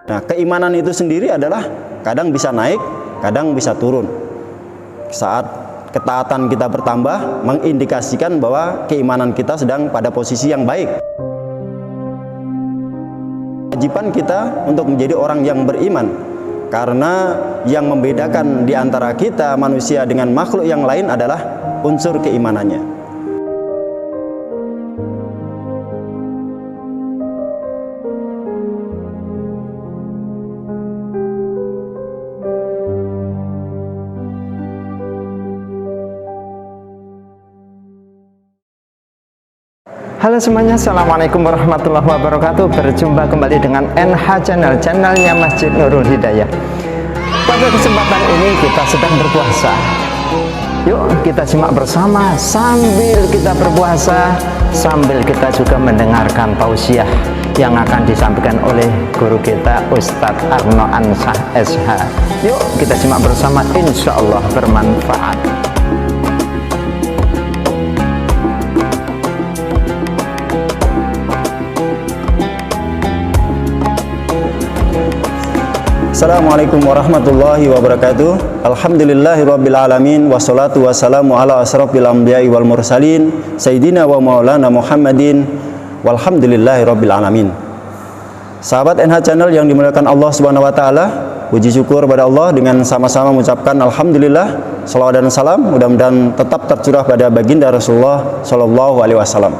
Nah, keimanan itu sendiri adalah kadang bisa naik, kadang bisa turun. Saat ketaatan kita bertambah, mengindikasikan bahwa keimanan kita sedang pada posisi yang baik. Kewajiban kita untuk menjadi orang yang beriman, karena yang membedakan di antara kita manusia dengan makhluk yang lain adalah unsur keimanannya. Halo semuanya, assalamualaikum warahmatullahi wabarakatuh. Berjumpa kembali dengan NH Channel, channelnya Masjid Nurul Hidayah. Pada kesempatan ini kita sedang berpuasa. Yuk kita simak bersama sambil kita berpuasa, sambil kita juga mendengarkan tausiah yang akan disampaikan oleh guru kita Ustadz Arno Ansah SH. Yuk kita simak bersama, insya Allah bermanfaat. Assalamualaikum warahmatullahi wabarakatuh. Alhamdulillahirabbil alamin, wassalatu wassalamu ala asrofil anbiya'i wal mursalin sayyidina wa maulana Muhammadin walhamdulillahirabbil alamin. Sahabat NH Channel yang dimuliakan Allah Subhanahu wa taala, puji syukur pada Allah dengan sama-sama mengucapkan alhamdulillah, salawat dan salam mudah-mudahan tetap tercurah pada baginda Rasulullah sallallahu alaihi wasallam.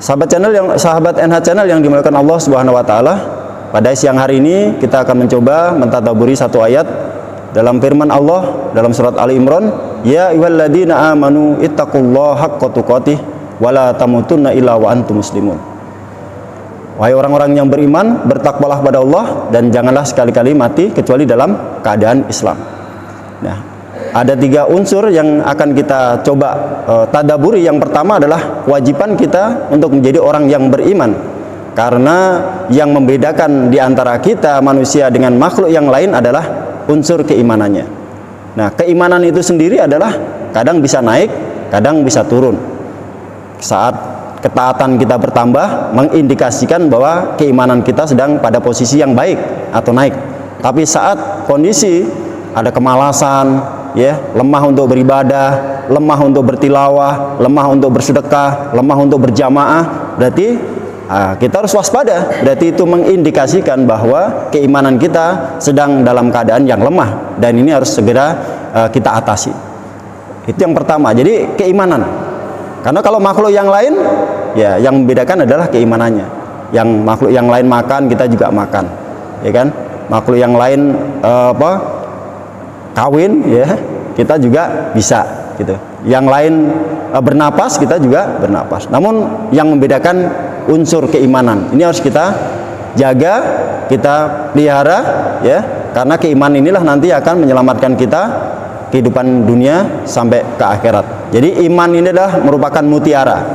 Sahabat NH Channel yang dimuliakan Allah Subhanahu wa taala, pada siang hari ini kita akan mencoba mentadaburi satu ayat dalam firman Allah dalam surat Ali Imran, ya ayyuhalladzina amanu ittaqullaha haqqa tuqatih wa la tamutunna illa wa antum muslimun. Wahai orang-orang yang beriman, bertakwalah pada Allah dan janganlah sekali-kali mati kecuali dalam keadaan Islam. Nah, ada tiga unsur yang akan kita coba tadaburi. Yang pertama adalah kewajiban kita untuk menjadi orang yang beriman, karena yang membedakan di antara kita manusia dengan makhluk yang lain adalah unsur keimanannya. Nah, keimanan itu sendiri adalah kadang bisa naik, kadang bisa turun. Saat ketaatan kita bertambah, mengindikasikan bahwa keimanan kita sedang pada posisi yang baik atau naik. Tapi saat kondisi ada kemalasan, ya, lemah untuk beribadah, lemah untuk bertilawah, lemah untuk bersedekah, lemah untuk berjamaah, berarti kita harus waspada. Berarti itu mengindikasikan bahwa keimanan kita sedang dalam keadaan yang lemah, dan ini harus segera kita atasi. Itu yang pertama. Jadi keimanan. Karena kalau makhluk yang lain, ya yang membedakan adalah keimanannya. Yang makhluk yang lain makan, kita juga makan, ya kan? Makhluk yang lain kawin, ya kita juga bisa, gitu. Yang lain bernapas, kita juga bernapas. Namun yang membedakan unsur keimanan. Ini harus kita jaga, kita pelihara, ya, karena keimanan inilah nanti akan menyelamatkan kita kehidupan dunia sampai ke akhirat. Jadi iman ini adalah merupakan mutiara,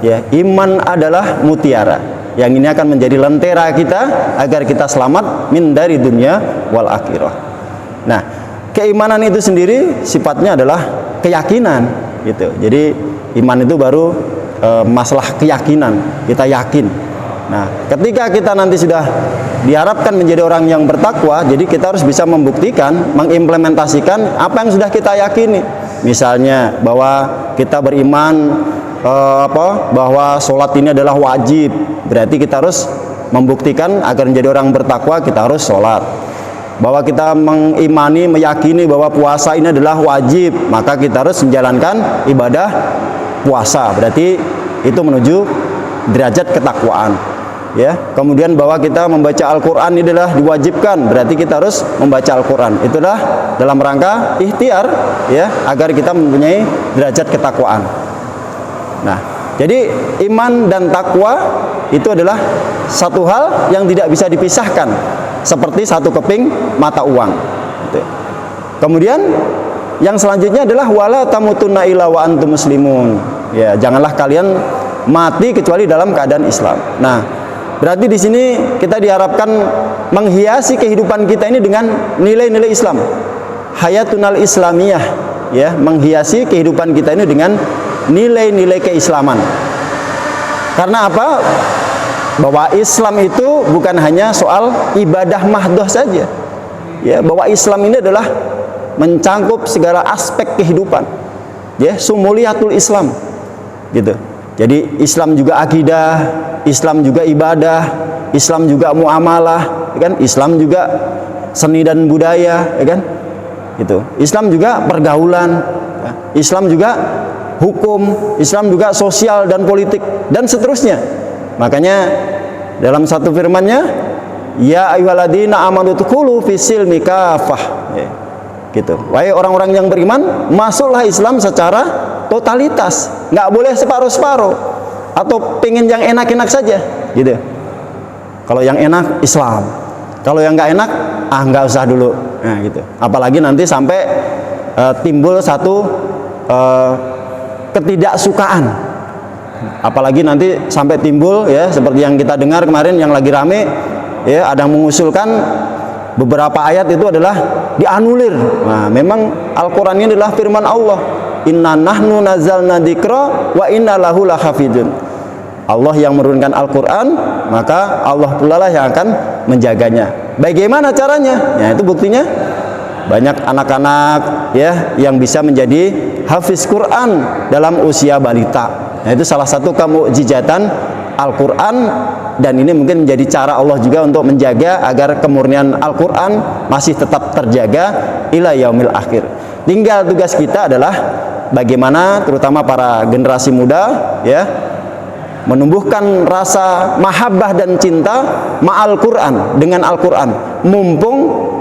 ya, iman adalah mutiara yang ini akan menjadi lentera kita agar kita selamat min dari dunia wal akhirah. Nah, keimanan itu sendiri sifatnya adalah keyakinan, gitu. Jadi iman itu baru masalah keyakinan, kita yakin. Nah, ketika kita nanti sudah diharapkan menjadi orang yang bertakwa, jadi kita harus bisa membuktikan, mengimplementasikan apa yang sudah kita yakini. Misalnya bahwa kita beriman bahwa sholat ini adalah wajib, berarti kita harus membuktikan agar menjadi orang bertakwa kita harus sholat. Bahwa kita mengimani, meyakini bahwa puasa ini adalah wajib, maka kita harus menjalankan ibadah puasa, berarti itu menuju derajat ketakwaan, ya. Kemudian bahwa kita membaca Al-Quran ini adalah diwajibkan, berarti kita harus membaca Al-Quran. Itulah dalam rangka ikhtiar, ya, agar kita mempunyai derajat ketakwaan. Nah, jadi iman dan takwa itu adalah satu hal yang tidak bisa dipisahkan, seperti satu keping mata uang, gitu. Kemudian yang selanjutnya adalah wala tamutunna illa wa antum muslimun. Ya, janganlah kalian mati kecuali dalam keadaan Islam. Nah, berarti di sini kita diharapkan menghiasi kehidupan kita ini dengan nilai-nilai Islam. Hayatunal Islamiyah, ya, menghiasi kehidupan kita ini dengan nilai-nilai keislaman. Karena apa? bahwa Islam itu bukan hanya soal ibadah mahdoh saja, ya, bahwa Islam ini adalah mencangkup segala aspek kehidupan, ya, sumuliyatul Islam, gitu. Jadi Islam juga akidah, Islam juga ibadah, Islam juga muamalah, ya kan? Islam juga seni dan budaya, ya kan? Gitu. Islam juga pergaulan, ya. Islam juga hukum, Islam juga sosial dan politik dan seterusnya. Makanya dalam satu firman-Nya, ya ayyuhalladzina amanu dkhulu fisilmi kafah, ya. Gitu. Wahai orang-orang yang beriman, masuklah Islam secara totalitas, nggak boleh separuh-separuh atau pengen yang enak-enak saja, gitu. Kalau yang enak Islam, kalau yang nggak enak nggak usah dulu, nah gitu. Apalagi nanti sampai timbul satu ketidaksukaan, apalagi nanti sampai timbul, ya, seperti yang kita dengar kemarin yang lagi rame, ya, ada yang mengusulkan beberapa ayat itu adalah dianulir. Nah, memang Al-Quran ini adalah firman Allah. Inna nahnu nazzalna dzikra wa inna lahu lahafidun. Allah yang menurunkan Al-Quran, maka Allah pula lah yang akan menjaganya. Bagaimana caranya? Ya, itu buktinya banyak anak-anak, ya, yang bisa menjadi hafiz Quran dalam usia balita. Nah, itu salah satu kemukjizatan Al-Quran, dan ini mungkin menjadi cara Allah juga untuk menjaga agar kemurnian Al-Quran masih tetap terjaga ila yaumil akhir. Tinggal tugas kita adalah bagaimana terutama para generasi muda, ya, menumbuhkan rasa mahabbah dan cinta ma'al Quran, dengan Al-Quran. Mumpung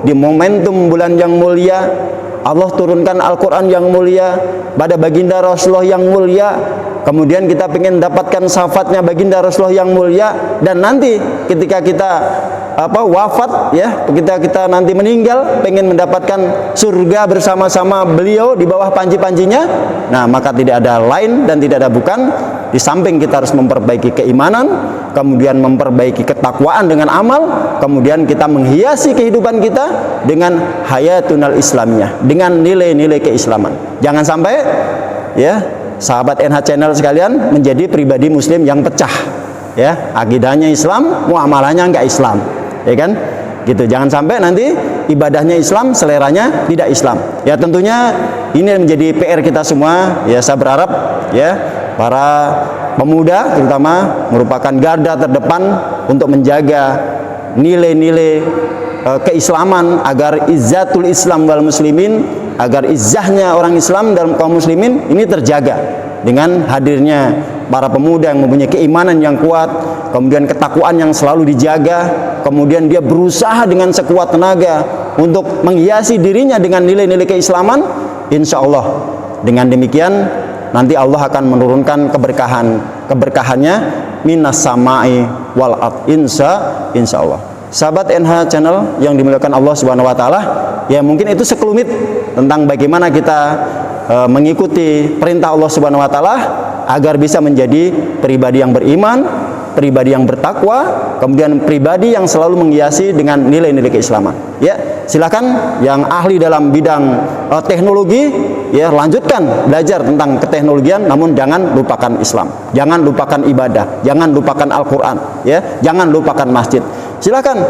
di momentum bulan yang mulia, Allah turunkan Al-Quran yang mulia pada baginda Rasulullah yang mulia, kemudian kita ingin dapatkan syafaatnya baginda Rasulullah yang mulia, dan nanti ketika kita wafat, ya, kita nanti meninggal pengen mendapatkan surga bersama-sama beliau di bawah panji-panjinya. Nah, maka tidak ada lain dan tidak ada bukan, di samping kita harus memperbaiki keimanan, kemudian memperbaiki ketakwaan dengan amal, kemudian kita menghiasi kehidupan kita dengan hayatunal islamiyah, dengan nilai-nilai keislaman. Jangan sampai, ya, sahabat NH Channel sekalian menjadi pribadi muslim yang pecah, ya, akidahnya Islam, muamalahnya enggak Islam, ya kan, gitu. Jangan sampai nanti ibadahnya Islam, seleranya tidak Islam. Ya, tentunya ini menjadi PR kita semua, ya. Saya berharap, ya, para pemuda terutama merupakan garda terdepan untuk menjaga nilai-nilai keislaman agar izzatul Islam wal muslimin, agar izzahnya orang Islam dalam kaum muslimin ini terjaga dengan hadirnya para pemuda yang mempunyai keimanan yang kuat, kemudian ketakwaan yang selalu dijaga, kemudian dia berusaha dengan sekuat tenaga untuk menghiasi dirinya dengan nilai-nilai keislaman. Insya Allah dengan demikian nanti Allah akan menurunkan keberkahannya minas samai wal ard, insya Allah. Sahabat NH Channel yang dimuliakan Allah Subhanahu wa taala, ya, mungkin itu sekelumit tentang bagaimana kita mengikuti perintah Allah Subhanahu wa taala agar bisa menjadi pribadi yang beriman, pribadi yang bertakwa, kemudian pribadi yang selalu menghiasi dengan nilai-nilai keislaman. Ya, silakan yang ahli dalam bidang teknologi, ya, lanjutkan belajar tentang keteknologian, namun jangan lupakan Islam, jangan lupakan ibadah, jangan lupakan Al-Quran, ya, jangan lupakan masjid. Silakan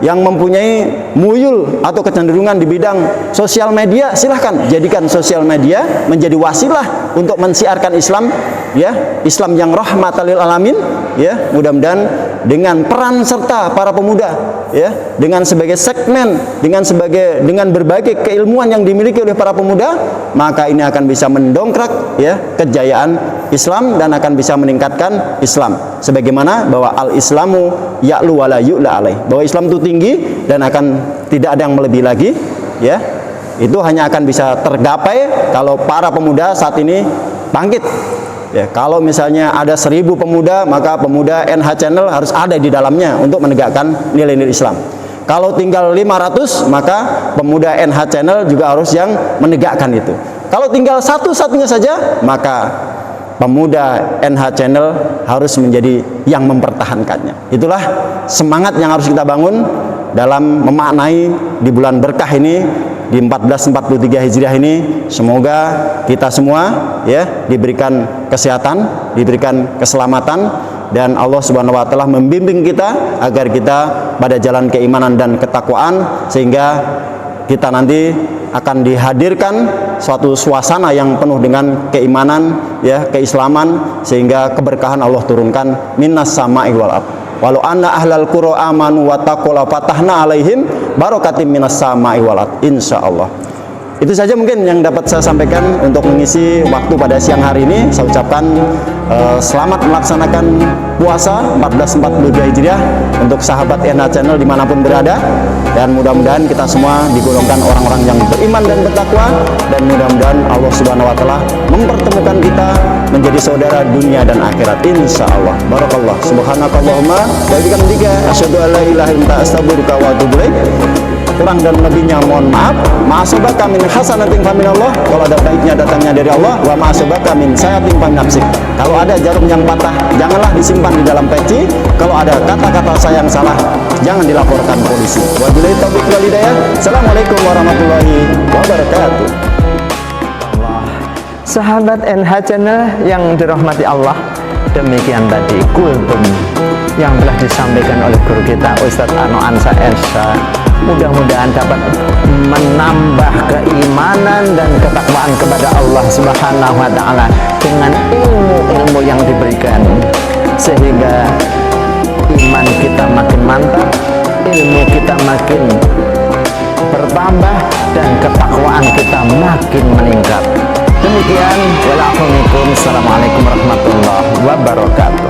yang mempunyai muyul atau kecenderungan di bidang sosial media, silahkan jadikan sosial media menjadi wasilah untuk mensiarkan Islam, ya, Islam yang rahmatan lil alamin, ya. Mudah-mudahan dengan peran serta para pemuda, ya, dengan sebagai segmen, dengan berbagai keilmuan yang dimiliki oleh para pemuda, maka ini akan bisa mendongkrak, ya, kejayaan Islam dan akan bisa meningkatkan Islam. Sebagaimana bahwa al-Islamu ya'lu wa la yu'la alaih, bahwa Islam itu tinggi dan akan tidak ada yang melebihi lagi, ya. Itu hanya akan bisa tergapai kalau para pemuda saat ini bangkit. Ya, kalau misalnya ada 1000 pemuda, maka pemuda NH Channel harus ada di dalamnya untuk menegakkan nilai-nilai Islam. Kalau tinggal 500, maka pemuda NH Channel juga harus yang menegakkan itu. Kalau tinggal satu-satunya saja, maka pemuda NH Channel harus menjadi yang mempertahankannya. Itulah semangat yang harus kita bangun dalam memaknai di bulan berkah ini, di 1443 Hijriah ini. Semoga kita semua, ya, diberikan kesehatan, diberikan keselamatan, dan Allah Subhanahu wa taala membimbing kita agar kita pada jalan keimanan dan ketakwaan, sehingga kita nanti akan dihadirkan suatu suasana yang penuh dengan keimanan, ya, keislaman, sehingga keberkahan Allah turunkan minas sama'i wal ardh. Walau anna ahlal qura amanu wa taqwa fatahna alaihim barakatim minas sama'i wal ardh, insyaallah. Itu saja mungkin yang dapat saya sampaikan untuk mengisi waktu pada siang hari ini. Saya ucapkan selamat melaksanakan puasa 1442 Hijriah untuk sahabat NH Channel dimanapun berada, dan mudah-mudahan kita semua digolongkan orang-orang yang beriman dan bertakwa, dan mudah-mudahan Allah Subhanahu wa taala mempertemukan kita menjadi saudara dunia dan akhirat, insyaallah. Barakallah. Subhanakallahumma wa bihamdika asyhadu an la ilaha illa anta astaghfiruka wa atubu ilaik. Kurang dan lebihnya mohon maaf. Ma'asabaka min hasanatin faminallah, kalau ada baiknya datangnya dari Allah. Wa ma'asabaka min sayatin faminafsik. Kalau ada jarum yang patah, janganlah disimpan di dalam peci. Kalau ada kata-kata saya yang salah, jangan dilaporkan polisi. Wabillahi taufiq wal hidayah. Assalamualaikum warahmatullahi wabarakatuh. Sahabat NH Channel yang dirahmati Allah, demikian tadi kultum yang telah disampaikan oleh guru kita Ustadz Anoansa Esa. Mudah-mudahan dapat menambah keimanan dan ketakwaan kepada Allah Subhanahu wa taala dengan ilmu-ilmu yang diberikan, sehingga iman kita makin mantap, ilmu kita makin bertambah, dan ketakwaan kita makin meningkat. Demikian, wassalamualaikum warahmatullahi wabarakatuh.